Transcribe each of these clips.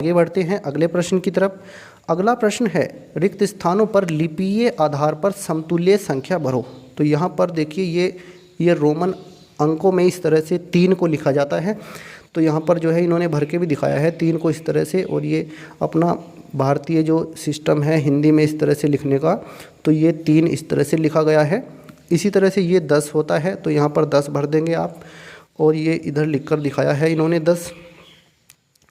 आगे बढ़ते हैं अगले प्रश्न की तरफ। अगला प्रश्न है, रिक्त स्थानों पर लिपीय आधार पर समतुल्य संख्या भरो। तो यहाँ पर देखिए ये रोमन अंकों में इस तरह से 3 को लिखा जाता है। तो यहाँ पर जो है इन्होंने भर के भी दिखाया है 3 को इस तरह से, और ये अपना भारतीय जो सिस्टम है हिंदी में इस तरह से लिखने का, तो ये 3 इस तरह से लिखा गया है। इसी तरह से ये 10 होता है, तो यहाँ पर 10 भर देंगे आप, और ये इधर लिख कर दिखाया है इन्होंने 10।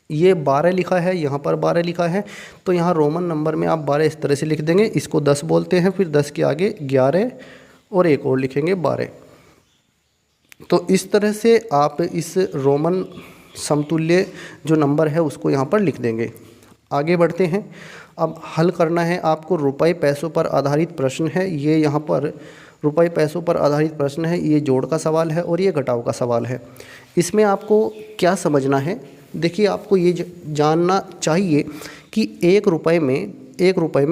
ये 12 लिखा है, यहाँ पर 12 लिखा है, तो यहाँ रोमन नंबर में आप 12 इस तरह से लिख देंगे। इसको 10 बोलते हैं, फिर 10 के आगे 11 और एक और लिखेंगे 12। तो इस तरह से आप इस रोमन समतुल्य जो नंबर है उसको यहाँ पर लिख देंगे। आगे बढ़ते हैं। अब हल करना है आपको। रुपए पैसों पर आधारित प्रश्न है ये, यहाँ पर रुपए पैसों पर आधारित प्रश्न है। ये जोड़ का सवाल है और ये घटाव का सवाल है। इसमें आपको क्या समझना है, देखिए आपको ये जानना चाहिए कि 1 रुपये में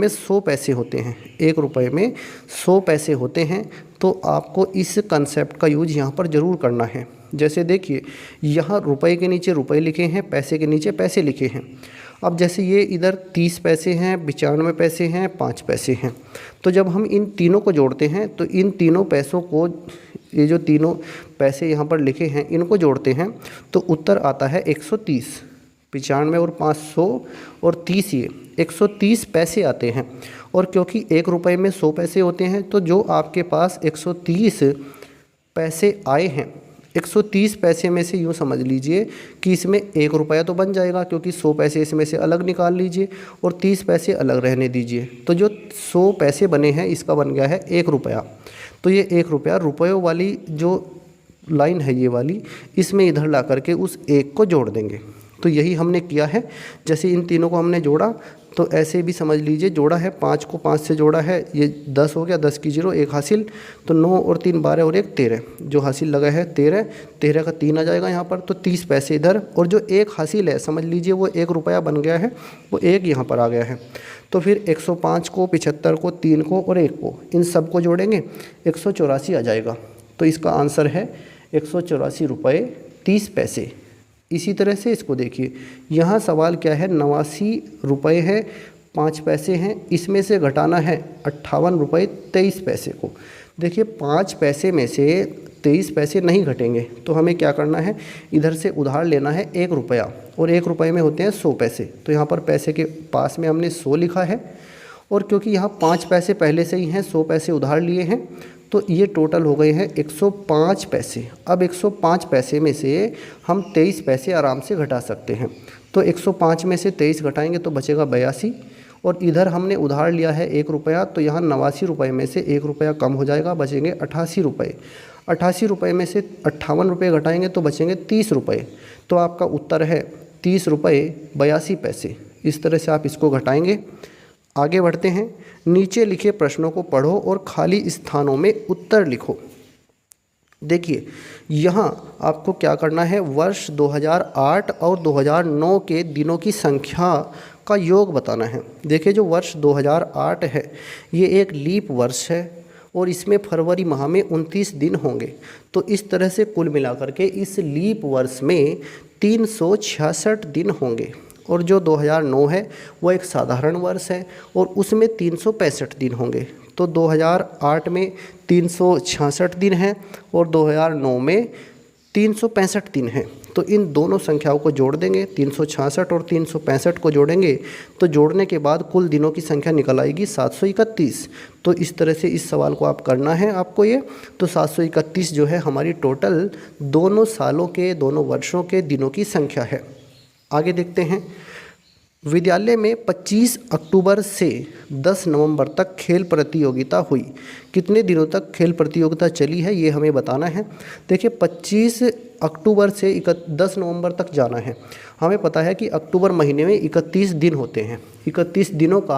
100 पैसे होते हैं। 1 रुपये में 100 पैसे होते हैं, तो आपको इस कंसेप्ट का यूज यहाँ पर ज़रूर करना है। जैसे देखिए यहाँ रुपए के नीचे रुपए लिखे हैं, पैसे के नीचे पैसे लिखे हैं। अब जैसे ये इधर 30 पैसे हैं, 95 पैसे हैं, 5 पैसे हैं, तो जब हम इन तीनों को जोड़ते हैं तो इन तीनों पैसों को, ये जो तीनों पैसे यहाँ पर लिखे हैं इनको जोड़ते हैं तो उत्तर आता है 130। 95 और 500 और 30, ये 130 पैसे आते हैं। और क्योंकि 1 रुपये में 100 पैसे होते हैं, तो जो आपके पास 130 पैसे आए हैं, 130 पैसे में से यूँ समझ लीजिए कि इसमें 1 रुपया तो बन जाएगा, क्योंकि 100 पैसे इसमें से अलग निकाल लीजिए और 30 पैसे अलग रहने दीजिए। तो जो 100 पैसे बने हैं इसका बन गया है 1 रुपया। तो ये 1 रुपया रुपयों वाली जो लाइन है ये वाली, इसमें इधर ला करके उस 1 को जोड़ देंगे। तो यही हमने किया है। जैसे इन तीनों को हमने जोड़ा, तो ऐसे भी समझ लीजिए जोड़ा है, 5 को 5 से जोड़ा है, ये 10 हो गया, 10 की 0 1 हासिल, तो 9 और 3 12 और 1 13, जो हासिल लगा है 13, 13 का 3 आ जाएगा यहाँ पर, तो 30 पैसे इधर, और जो 1 हासिल है समझ लीजिए वो 1 रुपया बन गया है, वो 1 यहाँ पर आ गया है। तो फिर 105 को, 75 को, 3 को और 1 को, इन सब को जोड़ेंगे 184 आ जाएगा। तो इसका आंसर है 184 रुपये 30 पैसे। इसी तरह से इसको देखिए, यहाँ सवाल क्या है, 89 रुपये है 5 पैसे हैं, इसमें से घटाना है 58 रुपये 23 पैसे को। देखिए 5 पैसे में से 23 पैसे नहीं घटेंगे, तो हमें क्या करना है, इधर से उधार लेना है 1 रुपया, और 1 रुपये में होते हैं 100 पैसे। तो यहाँ पर पैसे के पास में हमने 100 लिखा है, और क्योंकि यहाँ 5 पैसे पहले से ही हैं, 100 पैसे उधार लिए हैं, तो ये टोटल हो गए हैं 105 पैसे। अब 105 पैसे में से हम 23 पैसे आराम से घटा सकते हैं। तो 105 में से 23 घटाएंगे तो बचेगा 82, और इधर हमने उधार लिया है 1 रुपया, तो यहाँ 89 रुपये में से 1 रुपया कम हो जाएगा, बचेंगे 88 रुपये। 88 रुपये में से 58 रुपये घटाएंगे तो बचेंगे 30 रुपये। तो आपका उत्तर है 30 रुपये 82 पैसे। इस तरह से आप इसको घटाएंगे। आगे बढ़ते हैं। नीचे लिखे प्रश्नों को पढ़ो और खाली स्थानों में उत्तर लिखो। देखिए यहाँ आपको क्या करना है, वर्ष 2008 और 2009 के दिनों की संख्या का योग बताना है। देखिए जो वर्ष 2008 है ये एक लीप वर्ष है, और इसमें फरवरी माह में 29 दिन होंगे। तो इस तरह से कुल मिलाकर के इस लीप वर्ष में 366 दिन होंगे। और जो 2009 है वो एक साधारण वर्ष है, और उसमें 365 दिन होंगे। तो 2008 में 366 दिन हैं और 2009 में 365 दिन हैं। तो इन दोनों संख्याओं को जोड़ देंगे, 366 और 365 को जोड़ेंगे, तो जोड़ने के बाद कुल दिनों की संख्या निकल आएगी 731। तो इस तरह से इस सवाल को आप करना है आपको ये। तो 731 जो है हमारी टोटल दोनों सालों के, दोनों वर्षों के दिनों की संख्या है। आगे देखते हैं। विद्यालय में 25 अक्टूबर से 10 नवंबर तक खेल प्रतियोगिता हुई। कितने दिनों तक खेल प्रतियोगिता चली है ये हमें बताना है। देखिए 25 अक्टूबर से 10 नवंबर तक जाना है। हमें पता है कि अक्टूबर महीने में 31 दिन होते हैं, 31 दिनों का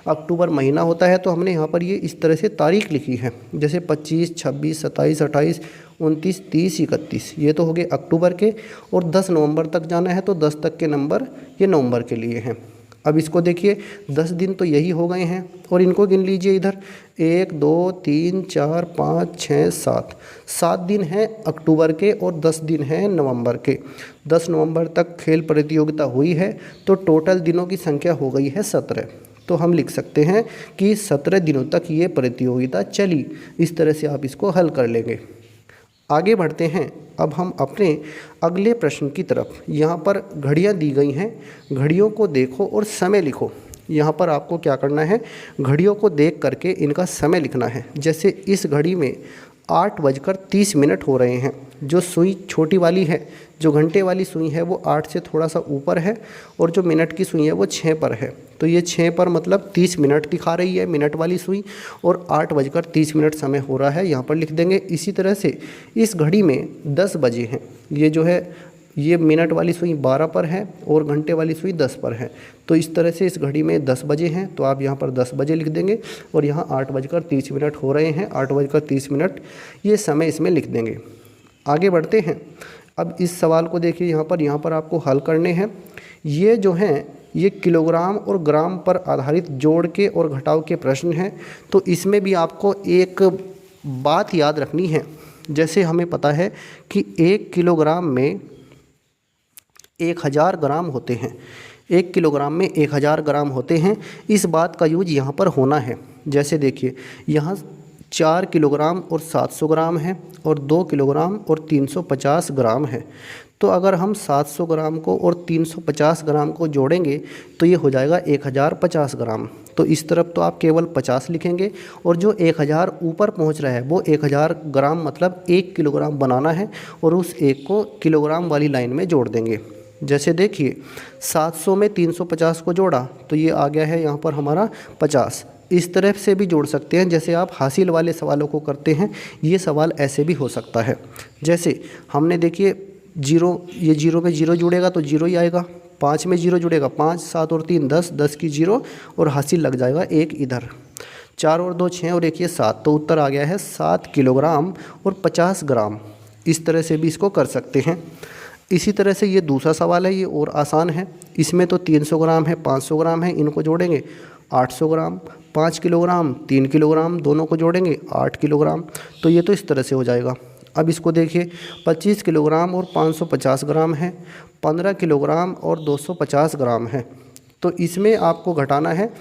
अक्टूबर महीना होता है। तो हमने यहाँ पर ये इस तरह से तारीख लिखी है, जैसे 25, 26, 27, 28, 29, 30, 31, ये तो हो गए अक्टूबर के। और 10 नवंबर तक जाना है, तो 10 तक के नंबर ये नवंबर के लिए हैं। अब इसको देखिए 10 दिन तो यही हो गए हैं और इनको गिन लीजिए इधर 1 2 3 4 5 6 7 7 दिन हैं अक्टूबर के और 10 दिन हैं नवंबर के। 10 नवंबर तक खेल प्रतियोगिता हुई है तो टोटल दिनों की संख्या हो गई है 17। तो हम लिख सकते हैं कि 17 दिनों तक ये प्रतियोगिता चली। इस तरह से आप इसको हल कर लेंगे। आगे बढ़ते हैं अब हम अपने अगले प्रश्न की तरफ। यहाँ पर घड़ियाँ दी गई हैं, घड़ियों को देखो और समय लिखो। यहाँ पर आपको क्या करना है, घड़ियों को देख करके इनका समय लिखना है। जैसे इस घड़ी में 8:30 हो रहे हैं। जो सुई छोटी वाली है, जो घंटे वाली सुई है वो 8 से थोड़ा सा ऊपर है और जो मिनट की सुई है वो 6 पर है। तो ये 6 पर मतलब 30 मिनट दिखा रही है मिनट वाली सुई और 8:30 समय हो रहा है, यहाँ पर लिख देंगे। इसी तरह से इस घड़ी में 10 बजे हैं। ये जो है ये मिनट वाली सुई 12 पर है और घंटे वाली सुई 10 पर है। तो इस तरह से इस घड़ी में 10 बजे हैं तो आप यहाँ पर 10 बजे लिख देंगे और यहाँ 8:30 हो रहे हैं, 8:30 ये समय इसमें लिख देंगे। आगे बढ़ते हैं। अब इस सवाल को देखिए, यहाँ पर आपको हल करने हैं। ये जो हैं ये किलोग्राम और ग्राम पर आधारित जोड़ के और घटाव के प्रश्न हैं। तो इसमें भी आपको एक बात याद रखनी है। जैसे हमें पता है कि 1 किलोग्राम में 1000 ग्राम होते हैं। 1 किलोग्राम में 1000 ग्राम होते हैं। इस बात का यूज यहाँ पर होना है। जैसे देखिए यहाँ 4 किलोग्राम और 700 ग्राम है और 2 किलोग्राम और 350 ग्राम है। तो अगर हम 700 ग्राम को और 350 ग्राम को जोड़ेंगे तो ये हो जाएगा 1050 ग्राम। तो इस तरफ तो आप केवल 50 लिखेंगे और जो 1000 ऊपर पहुंच रहा है वो 1000 ग्राम मतलब 1 किलोग्राम बनाना है और उस 1 को किलोग्राम वाली लाइन में जोड़ देंगे। जैसे देखिए 700 में 350 को जोड़ा तो ये आ गया है यहाँ पर हमारा 50। इस तरह से भी जोड़ सकते हैं जैसे आप हासिल वाले सवालों को करते हैं। ये सवाल ऐसे भी हो सकता है। जैसे हमने देखिए जीरो, ये जीरो में जीरो जुड़ेगा तो जीरो ही आएगा। 5 में जीरो जुड़ेगा 5, 7 और 3 10, 10 की जीरो और हासिल लग जाएगा 1 इधर। 4 और 2 6 और 1 ये 7। तो उत्तर आ गया है 7 किलोग्राम और 50 ग्राम। इस तरह से भी इसको कर सकते हैं। इसी तरह से ये दूसरा सवाल है, ये और आसान है। इसमें तो 300 ग्राम है, 500 ग्राम है, इनको जोड़ेंगे 800 ग्राम। 5 किलोग्राम 3 किलोग्राम दोनों को जोड़ेंगे 8 किलोग्राम। तो ये तो इस तरह से हो जाएगा। अब इसको देखिए 25 किलोग्राम और 550 ग्राम है, 15 किलोग्राम और 250 ग्राम है। तो इसमें आपको घटाना है।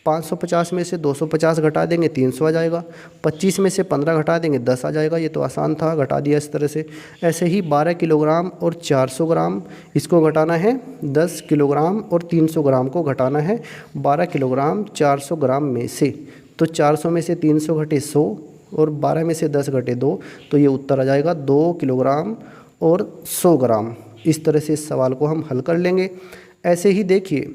550 में से 250 घटा देंगे 300 आ जाएगा। 25 में से 15 घटा देंगे 10 आ जाएगा। ये तो आसान था, घटा दिया इस तरह से। ऐसे ही 12 किलोग्राम और 400 ग्राम इसको घटाना है। 10 किलोग्राम और 300 ग्राम को घटाना है 12 किलोग्राम 400 ग्राम में से। तो 400 में से 300 घटे 100 और 12 में से 10 घटे 2। तो ये उत्तर आ जाएगा 2 किलोग्राम और 100 ग्राम। इस तरह से इस सवाल को हम हल कर लेंगे। ऐसे ही देखिए